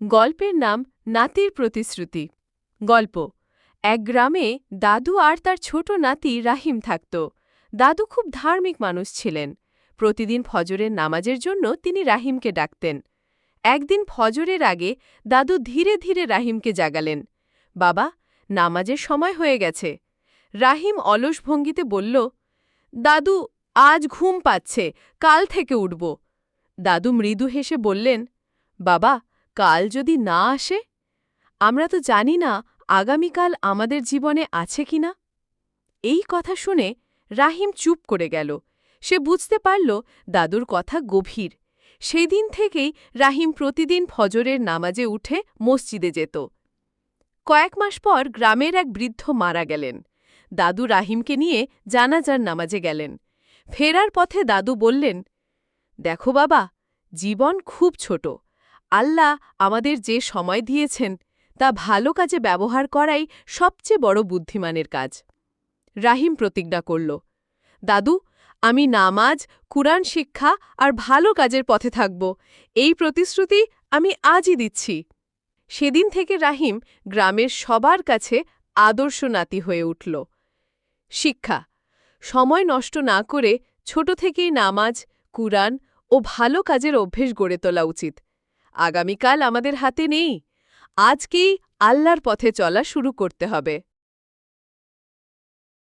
গল্পের নাম নাতির প্রতিশ্রুতি। গল্প। এক গ্রামে দাদু আর তার ছোট নাতি রাহিম থাকত। দাদু খুব ধার্মিক মানুষ ছিলেন। প্রতিদিন ফজরের নামাজের জন্য তিনি রাহিমকে ডাকতেন। একদিন ফজরের আগে দাদু ধীরে ধীরে রাহিমকে জাগালেন। বাবা, নামাজের সময় হয়ে গেছে। রাহিম অলস ভঙ্গিতে বলল, দাদু, আজ ঘুম পাচ্ছে, কাল থেকে উঠব। দাদু মৃদু হেসে বললেন, বাবা, কাল যদি না আসে? আমরা তো জানি না আগামীকাল আমাদের জীবনে আছে কিনা। এই কথা শুনে রাহিম চুপ করে গেল। সে বুঝতে পারল দাদুর কথা গভীর। সেই দিন থেকেই রাহিম প্রতিদিন ফজরের নামাজে উঠে মসজিদে যেত। কয়েক মাস পর গ্রামের এক বৃদ্ধ মারা গেলেন। দাদু রাহিমকে নিয়ে জানাজার নামাজে গেলেন। ফেরার পথে দাদু বললেন, দেখো বাবা, জীবন খুব ছোট। আল্লাহ আমাদের যে সময় দিয়েছেন তা ভালো কাজে ব্যবহার করাই সবচেয়ে বড় বুদ্ধিমানের কাজ। রাহিম প্রতিজ্ঞা করল, দাদু, আমি নামাজ, কুরআন শিক্ষা আর ভালো কাজের পথে থাকব। এই প্রতিশ্রুতি আমি আজই দিচ্ছি। সেদিন থেকে রাহিম গ্রামের সবার কাছে আদর্শ নাতি হয়ে উঠল। শিক্ষা: সময় নষ্ট না করে ছোট থেকেই নামাজ, কুরআন ও ভালো কাজের অভ্যেস গড়ে তোলা উচিত। আগামীকাল আমাদের হাতে নেই, আজকেই আল্লাহর পথে চলা শুরু করতে হবে।